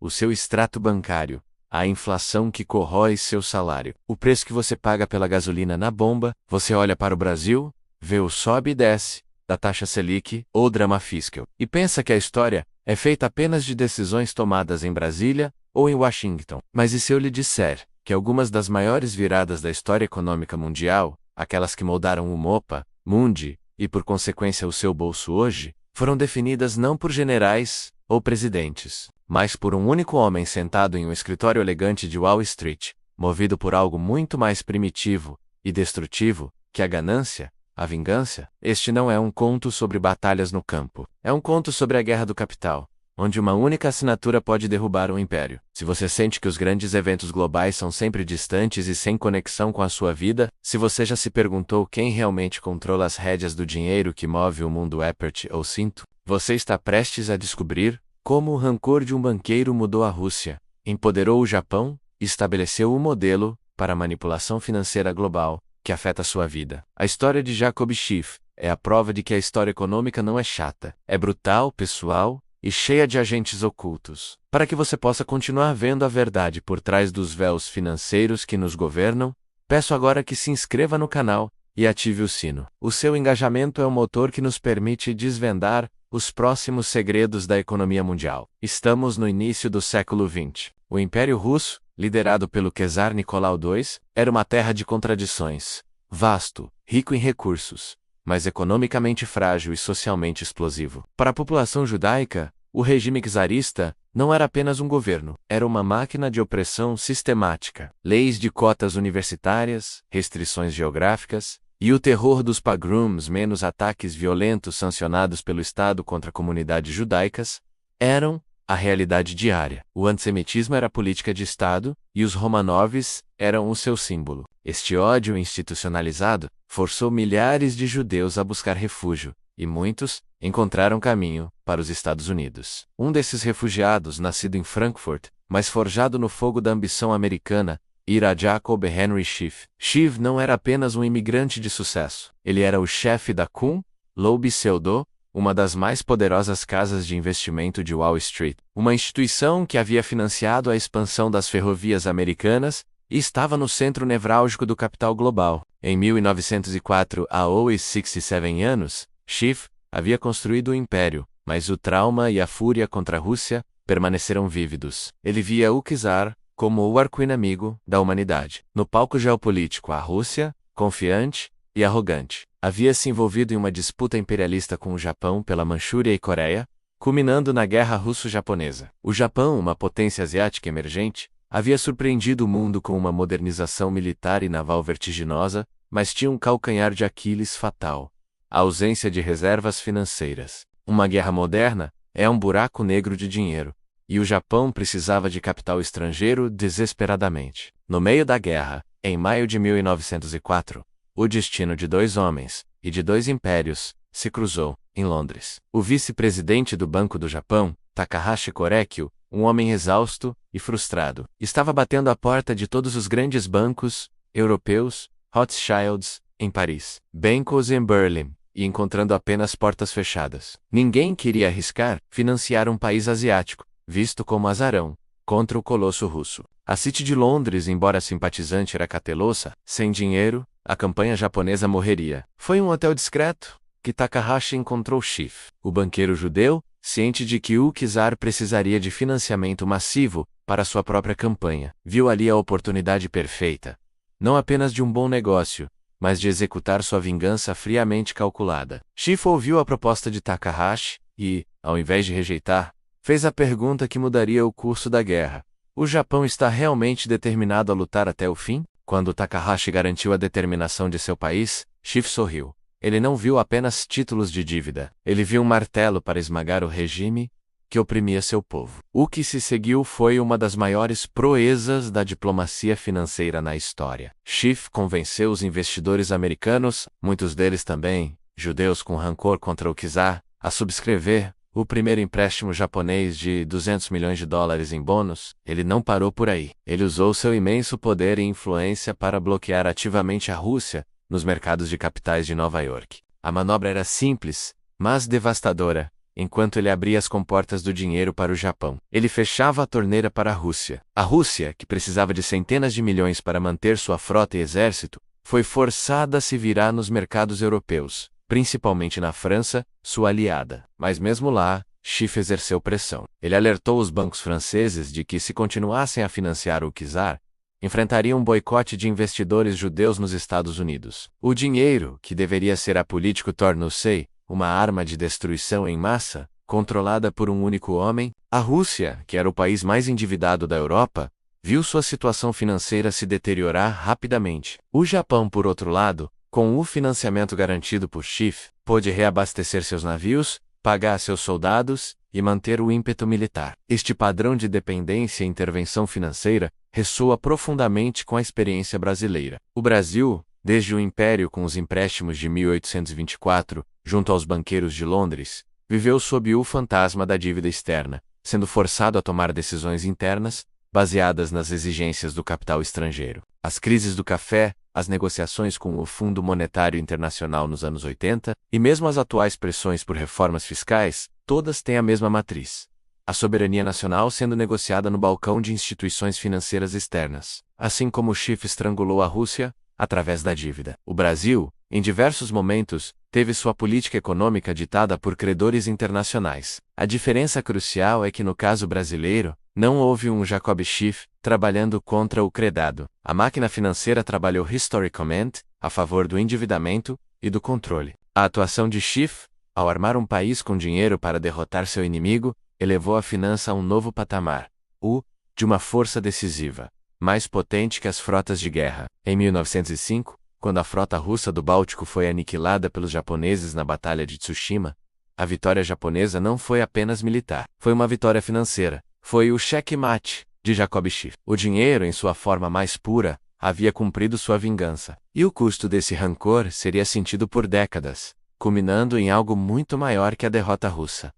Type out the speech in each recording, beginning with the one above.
o seu extrato bancário, a inflação que corrói seu salário, o preço que você paga pela gasolina na bomba. Você olha para o Brasil, vê o sobe e desce da taxa Selic ou drama fiscal, e pensa que a história é feita apenas de decisões tomadas em Brasília ou em Washington. Mas e se eu lhe disser que algumas das maiores viradas da história econômica mundial, aquelas que moldaram o MOPA, Mundi, e por consequência o seu bolso hoje, foram definidas não por generais ou presidentes, mas por um único homem sentado em um escritório elegante de Wall Street, movido por algo muito mais primitivo e destrutivo que a ganância, a vingança? Este não é um conto sobre batalhas no campo. É um conto sobre a guerra do capital, onde uma única assinatura pode derrubar um império. Se você sente que os grandes eventos globais são sempre distantes e sem conexão com a sua vida, se você já se perguntou quem realmente controla as rédeas do dinheiro que move o mundo Appert ou cinto, você está prestes a descobrir como o rancor de um banqueiro mudou a Rússia, empoderou o Japão e estabeleceu o modelo para a manipulação financeira global que afeta a sua vida. A história de Jacob Schiff é a prova de que a história econômica não é chata, é brutal, pessoal e cheia de agentes ocultos. Para que você possa continuar vendo a verdade por trás dos véus financeiros que nos governam, peço agora que se inscreva no canal e ative o sino. O seu engajamento é o motor que nos permite desvendar os próximos segredos da economia mundial. Estamos no início do século XX. O Império Russo, liderado pelo czar Nicolau II, era uma terra de contradições. Vasto, rico em recursos, mas economicamente frágil e socialmente explosivo. Para a população judaica, o regime czarista não era apenas um governo, era uma máquina de opressão sistemática. Leis de cotas universitárias, restrições geográficas, e o terror dos pogroms, menos ataques violentos sancionados pelo Estado contra comunidades judaicas, eram a realidade diária. O antissemitismo era a política de Estado, e os Romanovs eram o seu símbolo. Este ódio institucionalizado forçou milhares de judeus a buscar refúgio, e muitos encontraram caminho para os Estados Unidos. Um desses refugiados, nascido em Frankfurt, mas forjado no fogo da ambição americana, era Jacob Henry Schiff. Schiff não era apenas um imigrante de sucesso. Ele era o chefe da Kuhn Loeb Seudo, uma das mais poderosas casas de investimento de Wall Street, uma instituição que havia financiado a expansão das ferrovias americanas e estava no centro nevrálgico do capital global. Em 1904, aos 67 anos, Schiff havia construído o império, mas o trauma e a fúria contra a Rússia permaneceram vívidos. Ele via o czar como o arqui-inimigo da humanidade. No palco geopolítico, a Rússia, confiante e arrogante, havia se envolvido em uma disputa imperialista com o Japão pela Manchúria e Coreia, culminando na Guerra Russo-Japonesa. O Japão, uma potência asiática emergente, havia surpreendido o mundo com uma modernização militar e naval vertiginosa, mas tinha um calcanhar de Aquiles fatal: a ausência de reservas financeiras. Uma guerra moderna é um buraco negro de dinheiro, e o Japão precisava de capital estrangeiro desesperadamente. No meio da guerra, em maio de 1904, o destino de dois homens, e de dois impérios, se cruzou, em Londres. O vice-presidente do Banco do Japão, Takahashi Korekiyo, um homem exausto e frustrado, estava batendo à porta de todos os grandes bancos europeus, Rothschilds, em Paris, Bankers em Berlim, e encontrando apenas portas fechadas. Ninguém queria arriscar financiar um país asiático, visto como azarão, contra o colosso russo. A City de Londres, embora simpatizante, era cautelosa. Sem dinheiro, a campanha japonesa morreria. Foi um hotel discreto que Takahashi encontrou Schiff. O banqueiro judeu, ciente de que o czar precisaria de financiamento massivo para sua própria campanha, viu ali a oportunidade perfeita, não apenas de um bom negócio, mas de executar sua vingança friamente calculada. Schiff ouviu a proposta de Takahashi e, ao invés de rejeitar, fez a pergunta que mudaria o curso da guerra: o Japão está realmente determinado a lutar até o fim? Quando Takahashi garantiu a determinação de seu país, Schiff sorriu. Ele não viu apenas títulos de dívida. Ele viu um martelo para esmagar o regime que oprimia seu povo. O que se seguiu foi uma das maiores proezas da diplomacia financeira na história. Schiff convenceu os investidores americanos, muitos deles também judeus com rancor contra o czar, a subscrever o primeiro empréstimo japonês de $200 milhões em bônus. Ele não parou por aí. Ele usou seu imenso poder e influência para bloquear ativamente a Rússia nos mercados de capitais de Nova York. A manobra era simples, mas devastadora. enquanto ele abria as comportas do dinheiro para o Japão. Ele fechava a torneira para a Rússia. A Rússia, que precisava de centenas de milhões para manter sua frota e exército, foi forçada a se virar nos mercados europeus, principalmente na França, sua aliada. Mas mesmo lá, Schiff exerceu pressão. Ele alertou os bancos franceses de que, se continuassem a financiar o czar, enfrentariam um boicote de investidores judeus nos Estados Unidos. O dinheiro, que deveria ser apolítico, tornou-se uma arma de destruição em massa, controlada por um único homem. A Rússia, que era o país mais endividado da Europa, viu sua situação financeira se deteriorar rapidamente. O Japão, por outro lado, com o financiamento garantido por Schiff, pôde reabastecer seus navios, pagar seus soldados e manter o ímpeto militar. Este padrão de dependência e intervenção financeira ressoa profundamente com a experiência brasileira. O Brasil, desde o Império com os empréstimos de 1824, junto aos banqueiros de Londres, viveu sob o fantasma da dívida externa, sendo forçado a tomar decisões internas, baseadas nas exigências do capital estrangeiro. As crises do café, as negociações com o Fundo Monetário Internacional nos anos 80, e mesmo as atuais pressões por reformas fiscais, todas têm a mesma matriz: a soberania nacional sendo negociada no balcão de instituições financeiras externas. Assim como Schiff estrangulou a Rússia, através da dívida, o Brasil, em diversos momentos, teve sua política econômica ditada por credores internacionais. A diferença crucial é que, no caso brasileiro, não houve um Jacob Schiff trabalhando contra o credado. A máquina financeira trabalhou historicamente a favor do endividamento e do controle. A atuação de Schiff, ao armar um país com dinheiro para derrotar seu inimigo, elevou a finança a um novo patamar, o de uma força decisiva, mais potente que as frotas de guerra. Em 1905, quando a frota russa do Báltico foi aniquilada pelos japoneses na Batalha de Tsushima, a vitória japonesa não foi apenas militar, foi uma vitória financeira. Foi o checkmate de Jacob Schiff. O dinheiro, em sua forma mais pura, havia cumprido sua vingança. E o custo desse rancor seria sentido por décadas, culminando em algo muito maior que a derrota russa: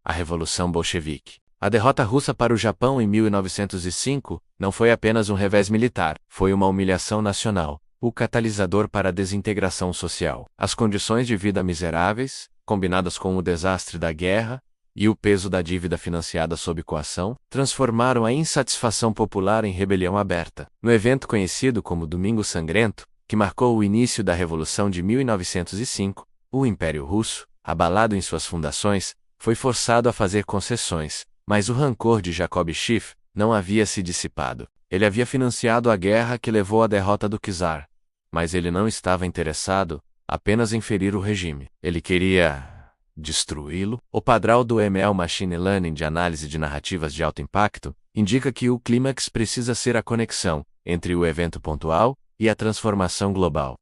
a Revolução Bolchevique. A derrota russa para o Japão em 1905 não foi apenas um revés militar, foi uma humilhação nacional, o catalisador para a desintegração social. As condições de vida miseráveis, combinadas com o desastre da guerra e o peso da dívida financiada sob coação, transformaram a insatisfação popular em rebelião aberta. No evento conhecido como Domingo Sangrento, que marcou o início da Revolução de 1905, o Império Russo, abalado em suas fundações, foi forçado a fazer concessões, mas o rancor de Jacob Schiff não havia se dissipado. Ele havia financiado a guerra que levou à derrota do czar, mas ele não estava interessado apenas em ferir o regime. Ele queria destruí-lo. O padrão do ML Machine Learning de análise de narrativas de alto impacto indica que o clímax precisa ser a conexão entre o evento pontual e a transformação global.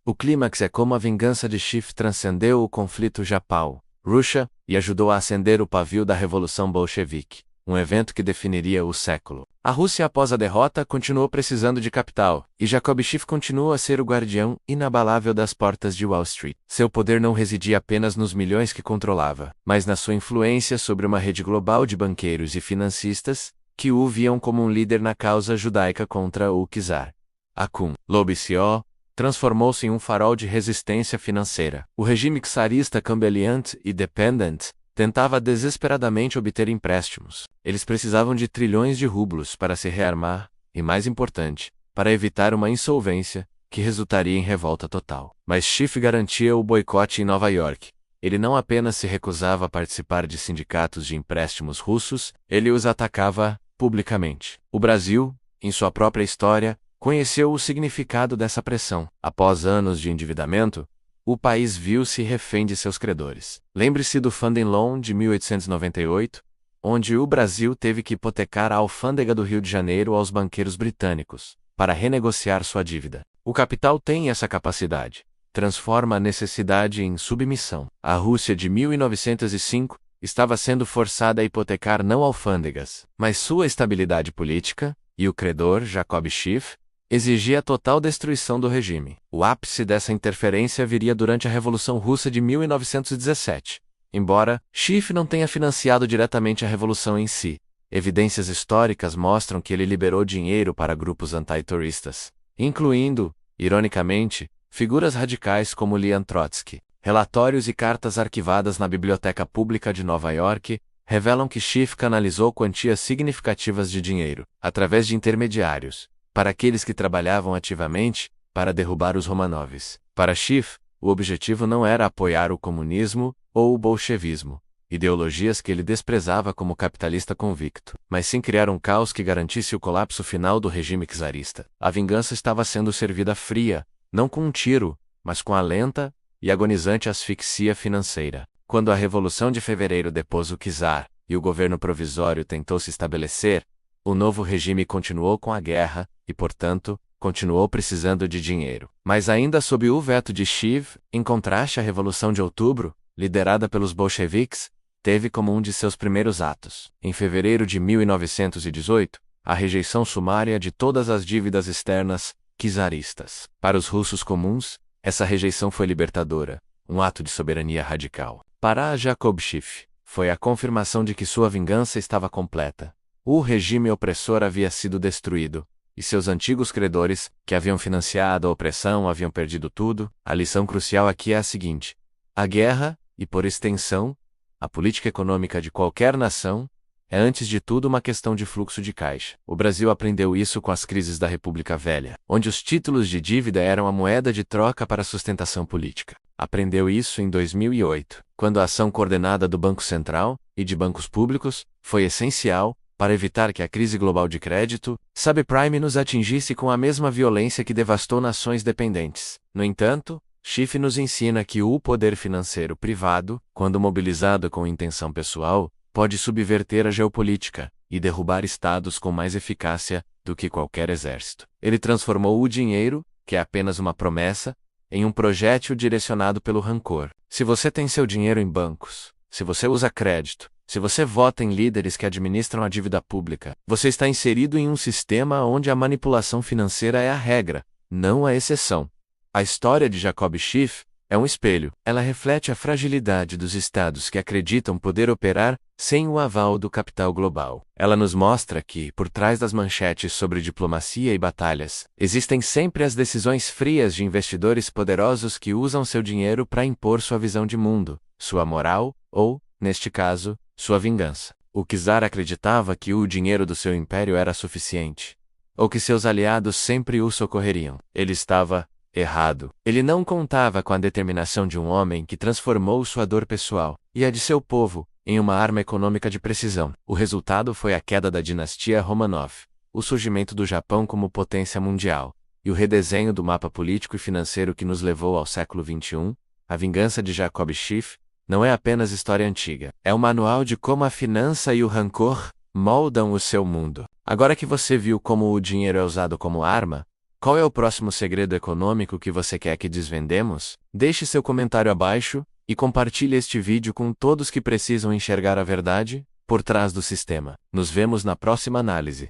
O clímax é como a vingança de Schiff transcendeu o conflito Japão-Rússia e ajudou a acender o pavio da Revolução Bolchevique, um evento que definiria o século. A Rússia, após a derrota, continuou precisando de capital, e Jacob Schiff continua a ser o guardião inabalável das portas de Wall Street. Seu poder não residia apenas nos milhões que controlava, mas na sua influência sobre uma rede global de banqueiros e financistas, que o viam como um líder na causa judaica contra o czar. A Kun Lobisio transformou-se em um farol de resistência financeira. O regime czarista Cambeliant e Dependent tentava desesperadamente obter empréstimos. Eles precisavam de trilhões de rublos para se rearmar e, mais importante, para evitar uma insolvência que resultaria em revolta total. Mas Schiff garantia o boicote em Nova York. Ele não apenas se recusava a participar de sindicatos de empréstimos russos, ele os atacava publicamente. O Brasil, em sua própria história, conheceu o significado dessa pressão. Após anos de endividamento, o país viu-se refém de seus credores. Lembre-se do Funding Loan de 1898, onde o Brasil teve que hipotecar a alfândega do Rio de Janeiro aos banqueiros britânicos, para renegociar sua dívida. O capital tem essa capacidade. Transforma a necessidade em submissão. A Rússia de 1905 estava sendo forçada a hipotecar não alfândegas, mas sua estabilidade política, e o credor, Jacob Schiff, exigia a total destruição do regime. O ápice dessa interferência viria durante a Revolução Russa de 1917. Embora Schiff não tenha financiado diretamente a revolução em si, evidências históricas mostram que ele liberou dinheiro para grupos anti-terroristas, incluindo, ironicamente, figuras radicais como Leon Trotsky. Relatórios e cartas arquivadas na Biblioteca Pública de Nova York revelam que Schiff canalizou quantias significativas de dinheiro, através de intermediários, para aqueles que trabalhavam ativamente para derrubar os Romanovs. Para Schiff, o objetivo não era apoiar o comunismo ou o bolchevismo, ideologias que ele desprezava como capitalista convicto, mas sim criar um caos que garantisse o colapso final do regime czarista. A vingança estava sendo servida fria, não com um tiro, mas com a lenta e agonizante asfixia financeira. Quando a Revolução de Fevereiro depôs o czar e o governo provisório tentou se estabelecer, o novo regime continuou com a guerra e, portanto, continuou precisando de dinheiro. Mas ainda sob o veto de Schiff, em contraste à Revolução de Outubro, liderada pelos bolcheviques, teve como um de seus primeiros atos, em fevereiro de 1918, a rejeição sumária de todas as dívidas externas czaristas. Para os russos comuns, essa rejeição foi libertadora, um ato de soberania radical. Para Jacob Schiff, foi a confirmação de que sua vingança estava completa. O regime opressor havia sido destruído, e seus antigos credores, que haviam financiado a opressão, haviam perdido tudo. A lição crucial aqui é a seguinte: a guerra, e por extensão, a política econômica de qualquer nação, é antes de tudo uma questão de fluxo de caixa. O Brasil aprendeu isso com as crises da República Velha, onde os títulos de dívida eram a moeda de troca para a sustentação política. Aprendeu isso em 2008, quando a ação coordenada do Banco Central e de bancos públicos foi essencial para evitar que a crise global de crédito, subprime, nos atingisse com a mesma violência que devastou nações dependentes. No entanto, Schiff nos ensina que o poder financeiro privado, quando mobilizado com intenção pessoal, pode subverter a geopolítica e derrubar estados com mais eficácia do que qualquer exército. Ele transformou o dinheiro, que é apenas uma promessa, em um projétil direcionado pelo rancor. Se você tem seu dinheiro em bancos, se você usa crédito, se você vota em líderes que administram a dívida pública, você está inserido em um sistema onde a manipulação financeira é a regra, não a exceção. A história de Jacob Schiff é um espelho. Ela reflete a fragilidade dos estados que acreditam poder operar sem o aval do capital global. Ela nos mostra que, por trás das manchetes sobre diplomacia e batalhas, existem sempre as decisões frias de investidores poderosos que usam seu dinheiro para impor sua visão de mundo, sua moral ou, neste caso, sua vingança. O czar acreditava que o dinheiro do seu império era suficiente, ou que seus aliados sempre o socorreriam. Ele estava errado. Ele não contava com a determinação de um homem que transformou sua dor pessoal e a de seu povo em uma arma econômica de precisão. O resultado foi a queda da dinastia Romanov, o surgimento do Japão como potência mundial, e o redesenho do mapa político e financeiro que nos levou ao século XXI. A vingança de Jacob Schiff não é apenas história antiga, é um manual de como a finança e o rancor moldam o seu mundo. Agora que você viu como o dinheiro é usado como arma, qual é o próximo segredo econômico que você quer que desvendemos? Deixe seu comentário abaixo e compartilhe este vídeo com todos que precisam enxergar a verdade por trás do sistema. Nos vemos na próxima análise.